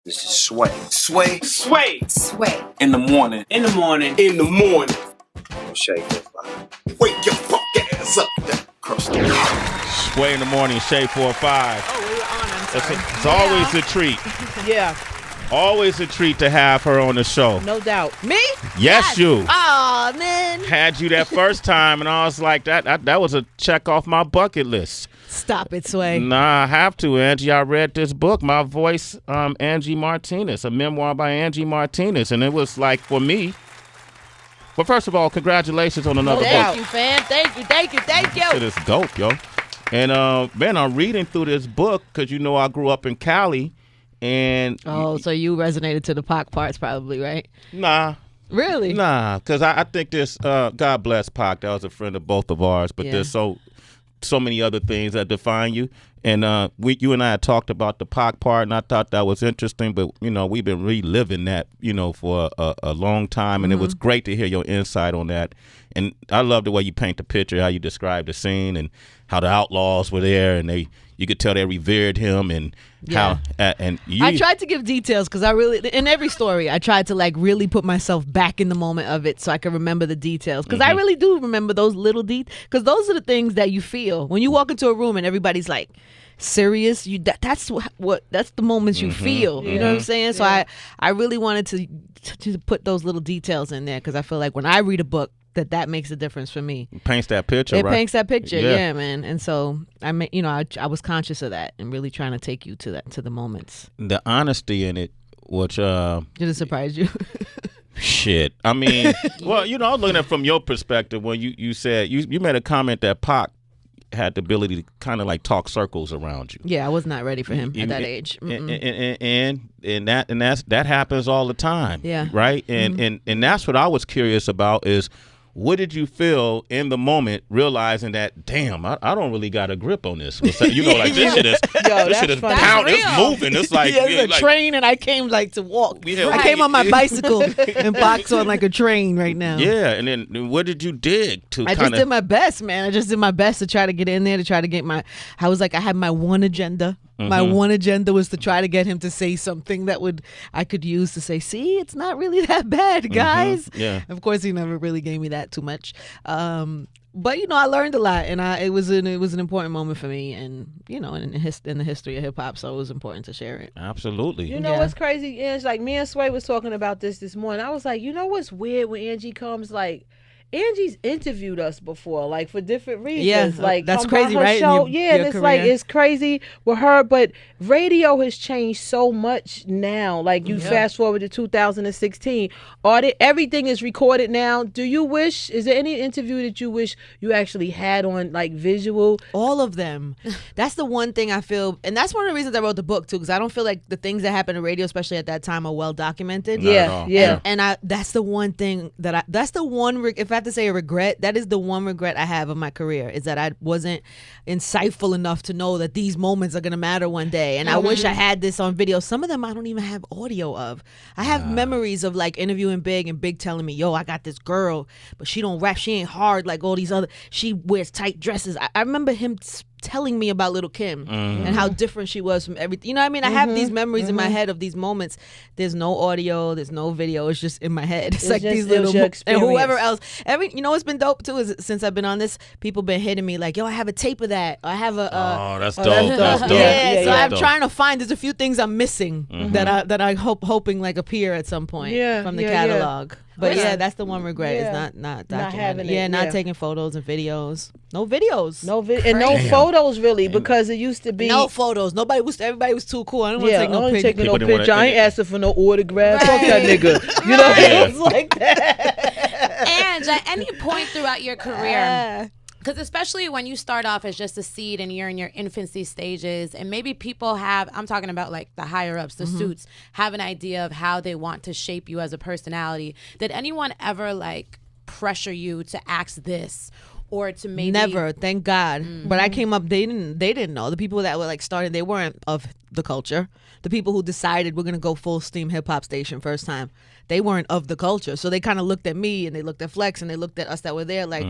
This is Sway. Sway. Sway. Sway. In the morning. In the morning. In the morning. Shake that fire. Wake your fuck ass up. Cross the Sway in the morning, Shade 4 or 5. Oh, we were on. I'm sorry. It's always a treat. Yeah. Always a treat to have her on the show. No doubt. Me? Yes, you. Oh, man. Had you that first time, and I was like, that was a check off my bucket list. Stop it, Sway. Nah, I have to, Angie. I read this book, My Voice, Angie Martinez, a memoir by Angie Martinez, and it was like, for me, well, first of all, congratulations on another book. Thank you, fam. Thank you. Shit is dope, yo. And, man, I'm reading through this book because, you know, I grew up in Cali, and... Oh, so you resonated to the Pac parts probably, right? Nah. Really? Nah, because I think this, God bless Pac, that was a friend of both of ours, but there's so many other things that define you. And you and I had talked about the Pac part, and I thought that was interesting, but, you know, we've been reliving that, you know, for a long time, and it was great to hear your insight on that. And I love the way you paint the picture, how you describe the scene, and how the Outlaws were there, and you could tell they revered him, and how and you. I tried to give details because I really, in every story, I tried to like really put myself back in the moment of it so I could remember the details. Because I really do remember those little details. Because those are the things that you feel when you walk into a room and everybody's like serious. That's the moments you feel. You know what I'm saying? So I really wanted to put those little details in there because I feel like when I read a book, that makes a difference for me. It paints that picture, right? It paints that picture, yeah, man. And so I was conscious of that and really trying to take you to the moments. The honesty in it, which did it surprise you? Shit. I mean, well, you know, I was looking at it from your perspective when you said you made a comment that Pac had the ability to kind of like talk circles around you. Yeah, I was not ready for him at that age. And that happens all the time. Yeah. Right? And that's what I was curious about is what did you feel in the moment realizing that, damn, I don't really got a grip on this? You know, like this shit is pounding, it's moving. It's like it's a train and I came like to walk. Yeah, I came on my bicycle and box on like a train right now. Yeah, and then what did you dig to I just did my best, man. I just did my best to try to get in there, to try to get I was like, I had my one agenda. My one agenda was to try to get him to say something that I could use to say, see, it's not really that bad, guys. Yeah. Of course, he never really gave me that too much. But, you know, I learned a lot, and it was an important moment for me, and, you know, in the history of hip-hop, so it was important to share it. Absolutely. You know what's crazy is, like, me and Sway was talking about this morning. I was like, you know what's weird when Angie comes, like, Angie's interviewed us before, like for different reasons. Yeah, like that's crazy, her right? Show. And it's like it's crazy with her, but radio has changed so much now. Like you fast forward to 2016, everything is recorded now. Is there any interview that you wish you actually had on like visual? All of them. That's the one thing I feel, and that's one of the reasons I wrote the book too, because I don't feel like the things that happened in radio, especially at that time, are well documented. Yeah. And that's the one thing if I have to say a regret, that is the one regret I have of my career, is that I wasn't insightful enough to know that these moments are going to matter one day. And I wish I had this on video. Some of them I don't even have audio of. I have memories of like interviewing Big and Big telling me, yo, I got this girl, but she don't rap. She ain't hard like all these other. She wears tight dresses. I remember him telling me about Little Kim and how different she was from everything. You know what I mean? I have these memories in my head of these moments. There's no audio, there's no video. It's just in my head. It's like these little and whoever else. You know what's been dope too is since I've been on this, people been hitting me like, yo, I have a tape of that. Or I have a that's dope. That's dope. Yeah, so I'm trying to find. There's a few things I'm missing that I hoping like appear at some point from the catalog. But that's the one regret is not documenting. Not taking photos and videos. No videos. And no photos really, because it used to be no photos. Everybody was too cool. I don't want to take no picture. No picture. I ain't asking for no autograph. Fuck that nigga. You know, it was like that. And at any point throughout your career, because especially when you start off as just a seed and you're in your infancy stages, and maybe people I'm talking about like the higher ups, the suits, have an idea of how they want to shape you as a personality. Did anyone ever like pressure you to ask this? Or to maybe never, thank God. But I came up, they didn't know. The people that were like starting, they weren't of the culture. The people who decided we're gonna go full steam hip hop station first time, they weren't of the culture. So they kind of looked at me and they looked at Flex and they looked at us that were there like,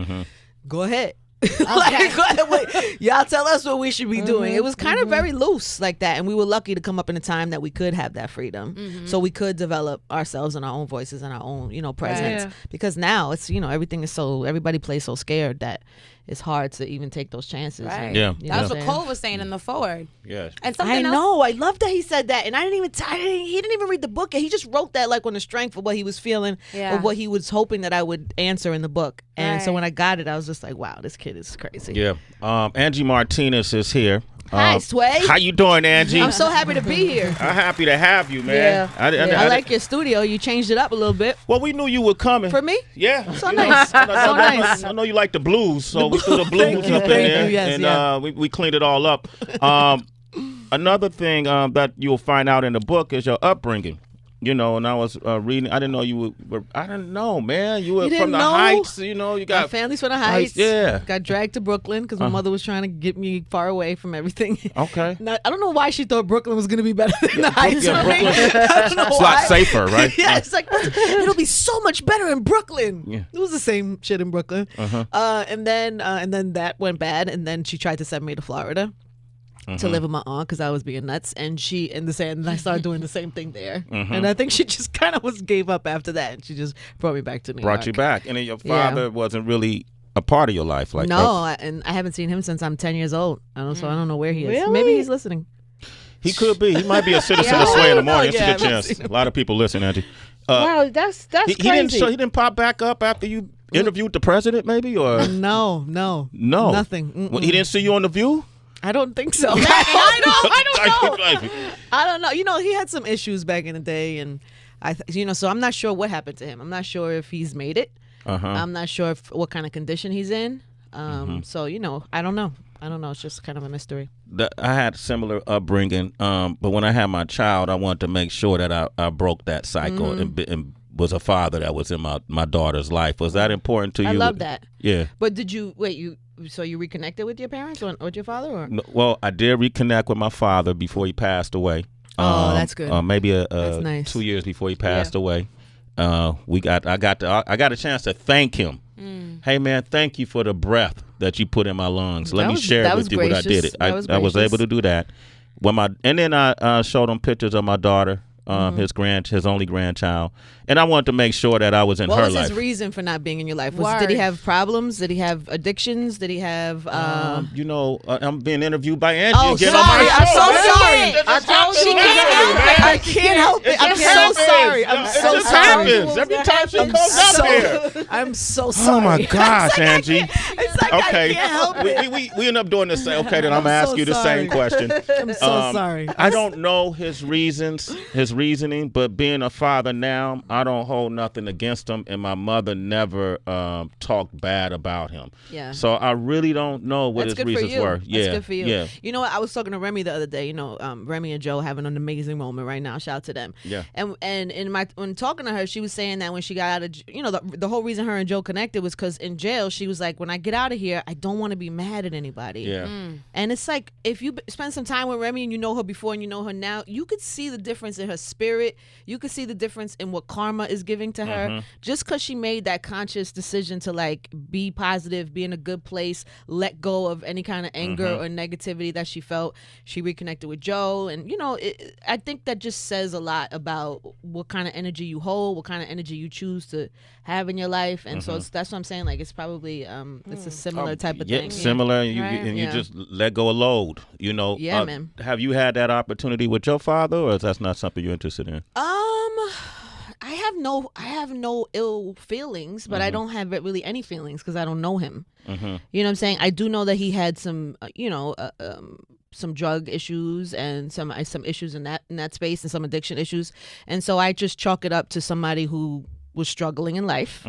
go ahead. Like, wait, y'all tell us what we should be doing. It was kind of very loose like that, and we were lucky to come up in a time that we could have that freedom, so we could develop ourselves and our own voices and our own, presence. Yeah. Because now it's, everything is everybody plays so scared that it's hard to even take those chances. Right. And, Yeah. you know That's what what I'm Cole saying? was saying in the forward. Yes. And I something else. know. I love that he said that, and I didn't even. He didn't even read the book. He just wrote that like on the strength of what he was feeling, Yeah. or what he was hoping that I would answer in the book. And so Right. when I got it, I was just like, "Wow, this kid is crazy." Yeah. Angie Martinez is here. Hi, Sway. How you doing, Angie? I'm so happy to be here. I'm happy to have you, man. Yeah. I like your studio. You changed it up a little bit Well, we knew you were coming. for me. Yeah. So nice. So nice. I know you like the blues, so we threw the blues up in there, you, yes, and yeah. we cleaned it all up. Another thing that you'll find out in the book is your upbringing. And I was reading. I didn't know you were. I didn't know, man. You were You from didn't the know? Heights. You My got family's from the Heights. Yeah. Got dragged to Brooklyn because my mother was trying to get me far away from everything. Okay. I don't know why she thought Brooklyn was going to be better than the Heights. Yeah, for me. Brooklyn. I don't know It's a why. lot safer, right? Yeah, it's like, it'll be so much better in Brooklyn. Yeah. It was the same shit in Brooklyn. Uh-huh. And then that went bad, and then she tried to send me to Florida to live with my aunt because I was being nuts, and I started doing the same thing there. And I think she just kind of gave up after that, and she just brought me back to New York. Brought you back, and then your Yeah. father wasn't really a part of your life, like No, and I haven't seen him since I'm 10 years old. So I don't know where he is. Really? Maybe he's listening. He could be. He might be a citizen Yeah, of Sway in the I don't know. morning. It's a Yeah, good I haven't chance. seen him. A lot of people listen, Angie. Wow, that's He crazy. didn't pop back up after you interviewed the president, maybe, or No, nothing. Well, he didn't see you on The View. I don't think so. I don't know. He had some issues back in the day, and so I'm not sure what happened to him. I'm not sure if he's made it. I'm not sure what kind of condition he's in. So I don't know. It's just kind of a mystery. I had a similar upbringing, but when I had my child, I wanted to make sure that I broke that cycle and was a father that was in my daughter's life. Was that important to you? I love that. Yeah. But did you So you reconnected with your parents or with your father? Or? No, well, I did reconnect with my father before he passed away. Oh, that's good. Maybe That's nice. 2 years before he passed away. I got a chance to thank him. Hey man, thank you for the breath that you put in my lungs. Let me share with you what I did. I was able to do that. And then I showed him pictures of my daughter, his only grandchild, and I wanted to make sure that I was in her life. What was his reason for not being in your life? Did he have problems? Did he have addictions? Did he have? I'm being interviewed by Angie Oh, again sorry. on my show. I'm so sorry. I told you, I can't help it. I'm so sorry. I'm so It just sorry. happens every time she comes up here. I'm so sorry. Oh my gosh, Angie. It's like Okay, I can't help it. we end up doing the same. Okay, then I'm gonna I'm ask so you the same sorry. question. I'm so sorry. I don't know his reasoning, but being a father now, I don't hold nothing against him, and my mother never talked bad about him. Yeah. So I really don't know what That's his good for reasons you. were. That's good for you. Yeah. You know what? I was talking to Remy the other day. Remy and Joe having an amazing moment right now. Shout out to them. Yeah. And when talking to her, she was saying that when she got out of, the whole reason her and Joe connected was because in jail, she was like, when I get out of here, I don't want to be mad at anybody. Yeah. And it's like, if you spend some time with Remy and you know her before and you know her now, you could see the difference in her spirit. You could see the difference in what karma is giving to her. Just because she made that conscious decision to like be positive, be in a good place, let go of any kind of anger or negativity that she felt. She reconnected with Joe. And, I think that just says a lot about what kind of energy you hold, what kind of energy you choose to have in your life. And so that's what I'm saying. Like, it's probably, it's a similar type of thing. Similar. You Yeah. just let go of load, Yeah, man. Have you had that opportunity with your father, or is that not something you're interested in? I have no ill feelings, but I don't have really any feelings because I don't know him. You know what I'm saying? I do know that he had some, some drug issues and some issues in that space and some addiction issues, and so I just chalk it up to somebody who was struggling in life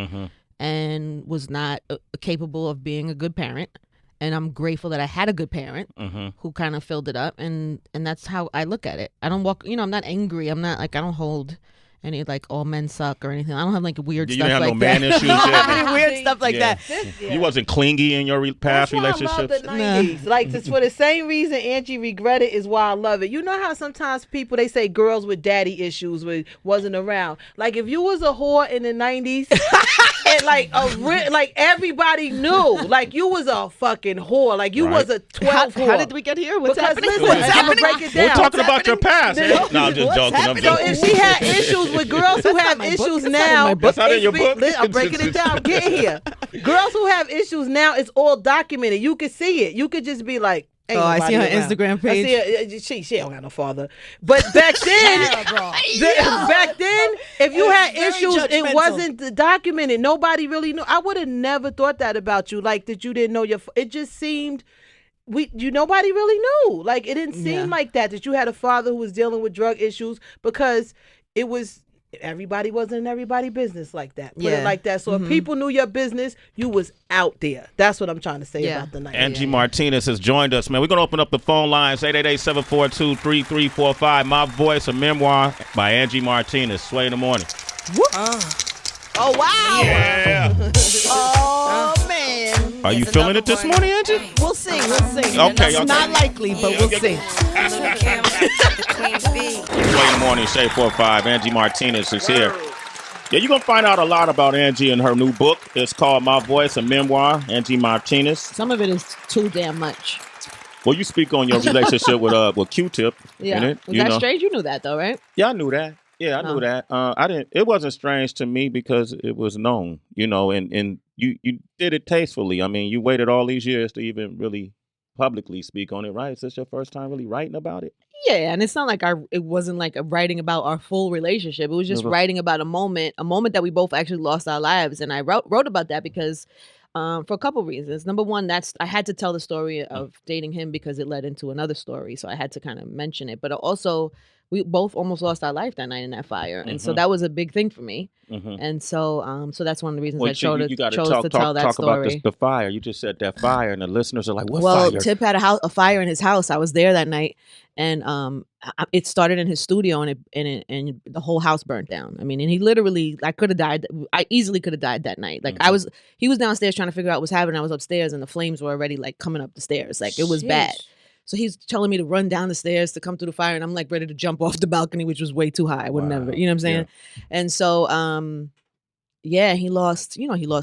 and was not capable of being a good parent. And I'm grateful that I had a good parent who kind of filled it up, and that's how I look at it. I don't walk, I'm not angry. I'm not like, I don't hold any like all men suck or anything. I don't have like weird stuff have like no man that. issues I don't yet? have any weird stuff like that. You wasn't clingy in your past That's why relationships? I love the 90s. Like, for the same reason Angie regretted is why I love it. You know how sometimes people, they say girls with daddy issues wasn't around. Like, if you was a whore in the 90s, and like everybody knew, like you was a fucking whore, like you was a 12 whore. How did we get here? What's happening? Listen, I'm gonna break it down. We're talking about your past. No, I'm just joking. I'm So joking. if she had issues with girls who have issues now, That's not in your book. I'm breaking it down. Get here. Girls who have issues now, it's all documented. You can see it. You could just be like, ain't I see her nobody around. Instagram page. I see her, she don't got no father. But back then, if you had issues, it wasn't documented. Nobody really knew. I would have never thought that about you. Like that you didn't know your. It just seemed. Nobody really knew. Like it didn't seem like that you had a father who was dealing with drug issues, because it was everybody wasn't in everybody's business like that. Put it like that. So if people knew your business, you was out there. That's what I'm trying to say about the night. Angie Martinez has joined us, man. We're gonna open up the phone lines 888-742-3345. My Voice, a memoir by Angie Martinez. Sway in the morning. Oh wow! Yeah. Oh man! Are you feeling it this morning, Angie? We'll see. Okay. Not likely, but we'll see. Sway in the morning, Shade 45. Angie Martinez is here. Yeah, you're gonna find out a lot about Angie in her new book. It's called My Voice, a memoir. Angie Martinez. Some of it is too damn much. Well, you speak on your relationship with Q-Tip. Yeah, in it, was that strange? You knew that though, right? Yeah, I knew that. Yeah, I knew that. I didn't. It wasn't strange to me because it was known, and you did it tastefully. I mean, you waited all these years to even really publicly speak on it, right? Is this your first time really writing about it? Yeah, and it's not like it wasn't like a writing about our full relationship. It was just writing about a moment that we both actually lost our lives, and I wrote about that because. For a couple reasons. Number one, I had to tell the story of dating him because it led into another story, so I had to kind of mention it. But also, we both almost lost our life that night in that fire, and so that was a big thing for me. And so, so that's one of the reasons I chose to tell that story. About the fire. You just said that fire, and the listeners are like, "What fire?" Well, Tip had a fire in his house. I was there that night, and it started in his studio, and the whole house burnt down. I mean, and he literally, I could have died. I easily could have died that night. Like he was downstairs trying to figure out what's happening. I was upstairs, and the flames were already like coming up the stairs. Like it was bad. So he's telling me to run down the stairs to come through the fire, and I'm like ready to jump off the balcony, which was way too high. I would never, you know what I'm saying? Yeah. And so, he lost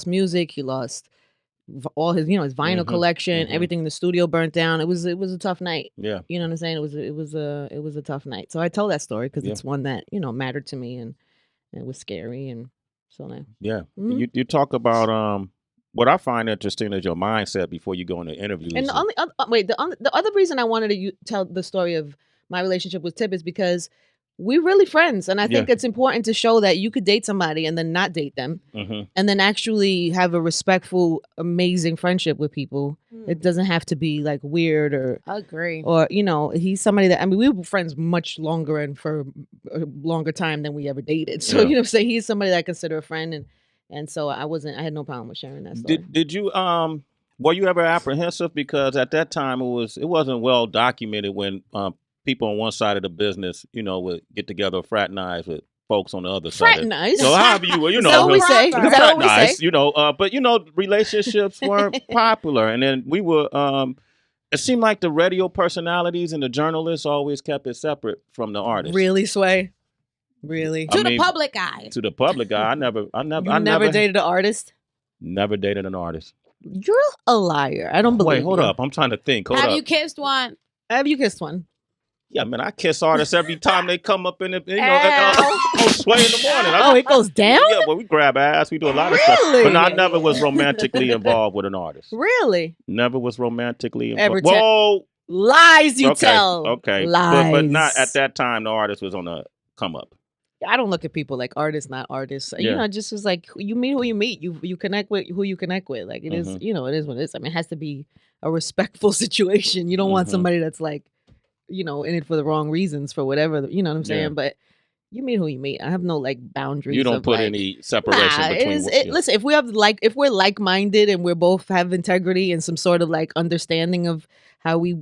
music. He lost all his, his vinyl collection. Everything in the studio burnt down. It was a tough night. Yeah, you know what I'm saying? It was a tough night. So I tell that story because it's one that mattered to me, and it was scary, and so now. Yeah, you talk about what I find interesting is your mindset before you go into interviews. And the other reason I wanted to tell the story of my relationship with Tip is because we're really friends, and I think it's important to show that you could date somebody and then not date them, and then actually have a respectful, amazing friendship with people. It doesn't have to be like weird or agree. Or he's somebody that we were friends much longer and for a longer time than we ever dated. So you know what I'm saying, he's somebody that I consider a friend, and so I had no problem with sharing that story. Did you were you ever apprehensive because at that time it wasn't well documented when people on one side of the business, would get together, fraternize with folks on the other side. Fraternize. So how you were, Is that what we say? But relationships weren't popular, and then we were. It seemed like the radio personalities and the journalists always kept it separate from the artists. Really, Sway? Really? To the public eye. To the public eye, I never dated an artist. Never dated an artist. You're a liar. I don't believe. Wait, hold up. I'm trying to think. Have you kissed one? Have you kissed one? Yeah, man, I kiss artists every time they come up in the, Sway in the morning. It goes down? Yeah, well, we grab ass. We do a lot of stuff. But I never was romantically involved with an artist. Really? Never was romantically involved. Whoa! Lies you tell. Okay. Lies. But not at that time, the artist was on a come up. I don't look at people like artists, not artists. It just was like, you meet who you meet. You connect with who you connect with. Like, it is, it is what it is. I mean, it has to be a respectful situation. You don't want somebody that's like, in it for the wrong reasons, for whatever, you know what I'm saying? But you meet who you meet. I have no boundaries. You don't put any separation between. Listen, if we're like-minded and we're both have integrity and some sort of understanding of how we,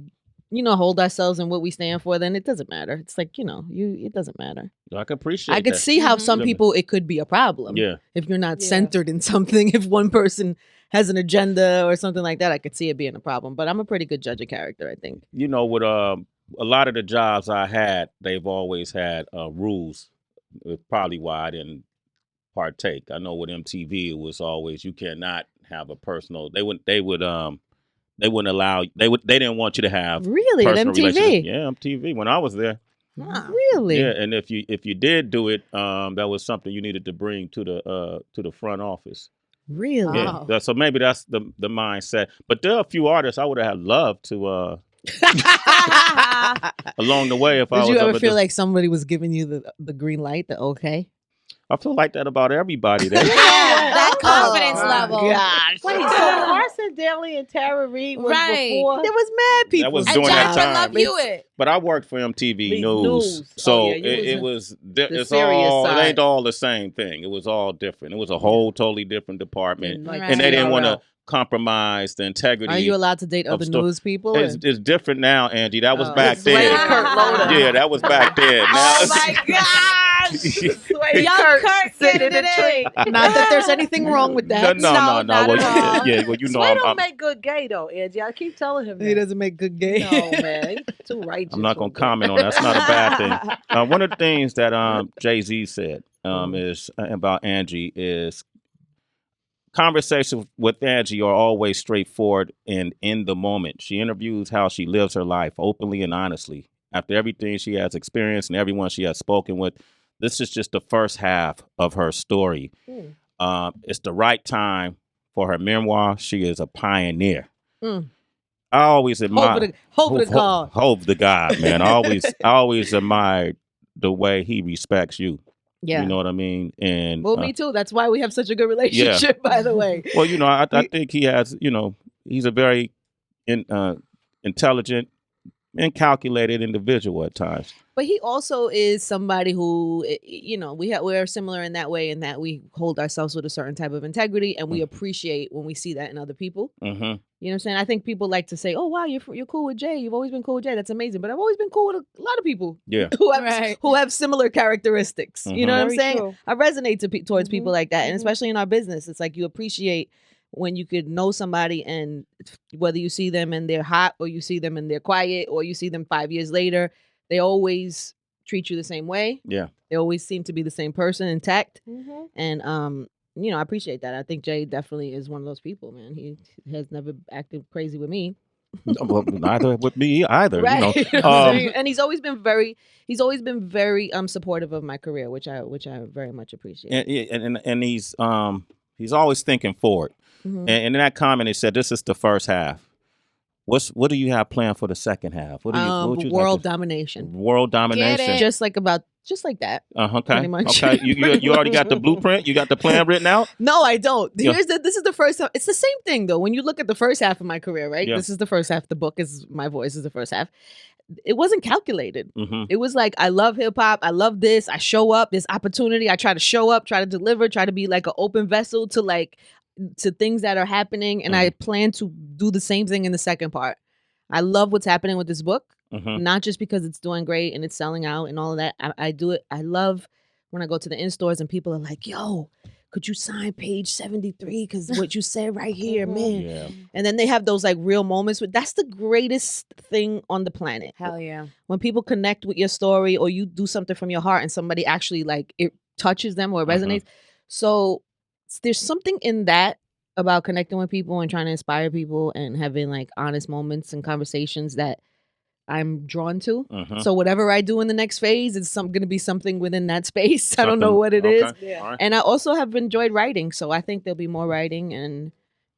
hold ourselves and what we stand for, then it doesn't matter. It's like, it doesn't matter. I can appreciate. I could see how some people it could be a problem. Yeah. If you're not centered in something, if one person has an agenda or something like that, I could see it being a problem. But I'm a pretty good judge of character, I think. With a lot of the jobs I had, they've always had rules. It's probably why I didn't partake. I know with MTV it was always you cannot have a personal. They wouldn't allow. They didn't want you to have Really, at personal MTV? relationships. Yeah, MTV. When I was there. Really? Yeah, and if you did do it, that was something you needed to bring to the front office. Really? Wow. Yeah. So maybe that's the mindset. But there are a few artists I would have loved to along the way if I was. Did you ever feel like somebody was giving you the green light, the okay? I feel like that about everybody. There. That confidence level. Gosh. Wait, so Carson Daly and Tara Reid was Right. before? There was mad people. That was And during that Jennifer time. Love Hewitt. But I worked for MTV The News, News. so Oh, yeah, you it's serious all side. it ain't all the same thing. It was all different. It was a whole totally different department, Like and they didn't want to TRL. compromise the integrity. Are you allowed to date other news people? It's different now, Angie. That was back Sway then. and Kurt Loder. Yeah, that was back then. Now, Oh my gosh. Young Kurt sitting in getting a it tree. Not that there's anything wrong with that. no. not Well, at all. yeah, well, you know, Sway don't I'm make good gay though, Angie. I keep telling him that. He doesn't make good game. No, man. He's too righteous. I'm not going to comment on that. That's not a bad thing. One of the things that Jay-Z said is about Angie is conversations with Angie are always straightforward and in the moment. She interviews how she lives her life openly and honestly. After everything she has experienced and everyone she has spoken with, this is just the first half of her story. It's the right time for her memoir. She is a pioneer. Mm. I always admire Hope to God. Hope to God, man. I always admired the way he respects you. Yeah. You know what I mean? And Well, me too. That's why we have such a good relationship, by the way. well, you know, I think he has, you know, he's a very intelligent and calculated individual at times. But he also is somebody who, you know, we're similar in that way, in that we hold ourselves with a certain type of integrity, and we appreciate when we see that in other people. Mm-hmm. You know what I'm saying? I think people like to say, "Oh, wow, you're cool with Jay. You've always been cool with Jay. That's amazing." But I've always been cool with a lot of people Yeah. who have similar characteristics. You know what I'm Very saying? true. I resonate towards people like that, and especially in our business, it's like you appreciate when you could know somebody, and whether you see them and they're hot, or you see them and they're quiet, or you see them 5 years later, they always treat you the same way. Yeah. They always seem to be the same person, intact. Mhm. And you know, I appreciate that. I think Jay definitely is one of those people, man. He has never acted crazy with me. Well, neither with me either. Right. You know. And he's always been very supportive of my career, which I very much appreciate. And he's always thinking forward. Mhm. And in that comment, he said, "This is the first half. What do you have planned for the second half? What would you World like to- domination. World domination. it. Just like that. Okay. pretty much. Okay. You already got the blueprint. You got the plan written out. No, I don't. Yeah. This is the first time. It's the same thing though. When you look at the first half of my career, right? Yeah. This is the first half. The book is my voice is the first half. It wasn't calculated. Mm-hmm. It was like, I love hip hop. I love this. I show up. This opportunity. I try to show up, try to deliver, try to be like an open vessel to things that are happening. And I plan to do the same thing in the second part. I love what's happening with this book, not just because it's doing great and it's selling out and all of that. I do it. I love when I go to the in-stores and people are like, "Yo, could you sign page 73? Because what you said right here, man." Yeah. And then they have those like real moments. That's the greatest thing on the planet. Hell yeah. When people connect with your story, or you do something from your heart and somebody actually like it touches them or it resonates. So there's something in that about connecting with people and trying to inspire people and having like honest moments and conversations that I'm drawn to. So whatever I do in the next phase is going to be something within that space. I don't know what it is. Yeah. All right. And I also have enjoyed writing. So I think there'll be more writing, and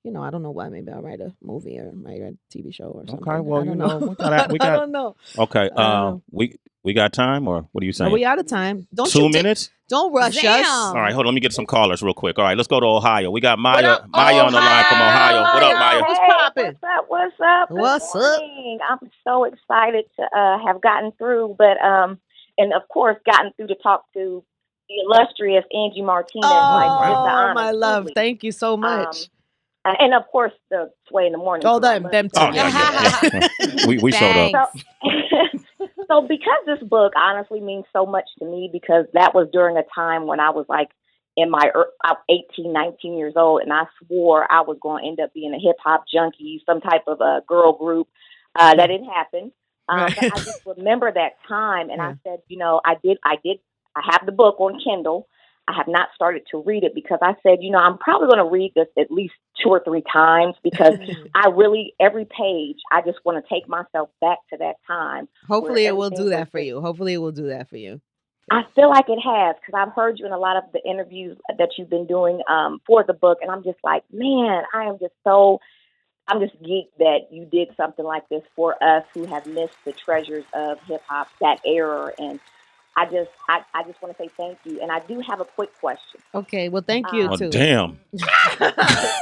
you know, I don't know why. Maybe I'll write a movie or write a TV show or something. Okay. Well, I you don't know, we I got. don't know. Okay. know. We got time, or what are you saying? Are we out of time? Don't 2 you minutes. Don't rush Damn. us. All right, hold on. Let me get some callers real quick. All right, let's go to Ohio. We got Maya. up, Maya on the line from Ohio. What up, Maya? What's Hey, poppin'? What's up? Good What's up? morning. I'm so excited to have gotten through, but and of course gotten through to talk to the illustrious Angie Martinez. It's an Oh, honor, my love. truly. Thank you so much. And of course the Sway in the morning. Oh, crew. them Oh, too. yeah. We showed up. Thanks. So because this book honestly means so much to me, because that was during a time when I was like in my 18, 19 years old, and I swore I was going to end up being a hip hop junkie, some type of a girl group. That didn't happen. But I just remember that time, and I said, you know, I have the book on Kindle. I have not started to read it because I said, I'm probably going to read this at least 2 or 3 times because I really, every page, I just want to take myself back to that time. Hopefully it will do that for you. Hopefully it will do that for you. I feel like it has, because I've heard you in a lot of the interviews that you've been doing for the book. And I'm just like, man, I'm just geeked that you did something like this for us who have missed the treasures of hip hop, that era. And I just want to say thank you. And I do have a quick question. Okay, well, thank you Oh, too. damn.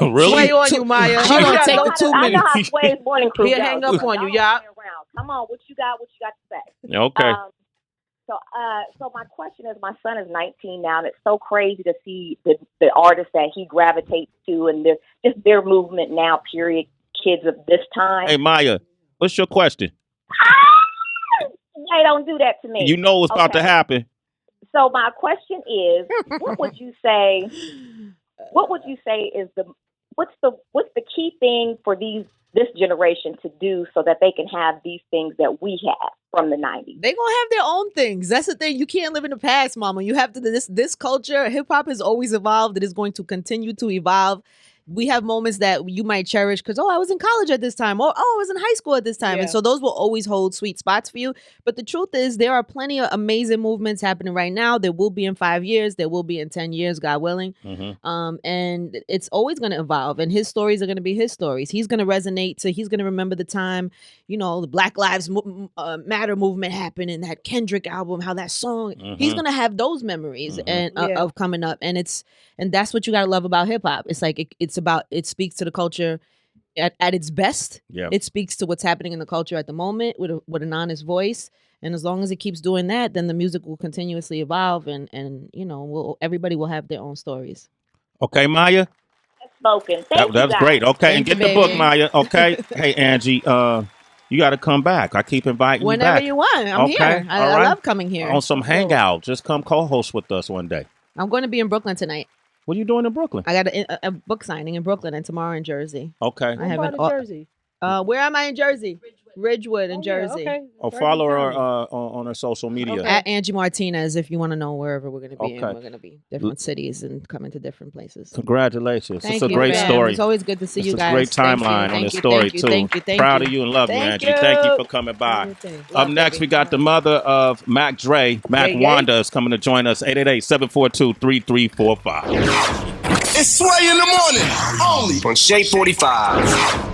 Really? Sway on you, Maya. Hold on, take the 2 I know minutes. how Sway's morning crew He'll goes. hang up on you, Y'all don't play around. Come on, what you got to say? Okay. So my question is, my son is 19 now, and it's so crazy to see the artists that he gravitates to, and their movement now. Period. Kids of this time. Hey, Maya, what's your question? Hey, don't do that to me. You know what's about to happen. So my question is, what would you say? What would you say is what's the key thing for this generation to do so that they can have these things that we have from the 90s? They're gonna have their own things. That's the thing. You can't live in the past, mama. You have to this culture, hip hop has always evolved. It is going to continue to evolve. We have moments that you might cherish because, I was in college at this time, or I was in high school at this time. Yeah. And so those will always hold sweet spots for you. But the truth is, there are plenty of amazing movements happening right now. There will be in 5 years. There will be in 10 years, God willing. Mm-hmm. And it's always going to evolve. And his stories are going to be his stories. He's going to resonate. So he's going to remember the time, the Black Lives Matter movement happened and that Kendrick album, how that song, he's going to have those memories of coming up. And that's what you got to love about hip hop. It's like, it speaks to the culture at its best. Yeah. It speaks to what's happening in the culture at the moment with an honest voice. And as long as it keeps doing that, then the music will continuously evolve and everybody will have their own stories. Okay, Maya? Spoken. That's great. Okay, Thank and get you, the book, baby. Maya. Okay. Hey, Angie, you got to come back. I keep inviting Whenever you you back. want. I'm here. All I right. love coming here. On some hangout. Just come co-host with us one day. I'm going to be in Brooklyn tonight. What are you doing in Brooklyn? I got a book signing in Brooklyn and tomorrow in Jersey. Okay. I have What part of Jersey? Where am I in Jersey? Ridgewood in Jersey. Okay. Or follow her on her social media. Okay. At Angie Martinez, if you want to know wherever we're going to be. Okay. And we're going to be different cities and coming to different places. Congratulations. Thank It's a you, great fam. story. It's always good to see It's you a guys. great timeline on this story, too. Thank you. Proud of you and love you, Thank Angie. you. Thank you for coming by. Up next, we got the mother of Mac Dre, Mac Yeah. Wanda, is coming to join us. 888-742-3345. It's Sway in the morning. Only On Shea 45.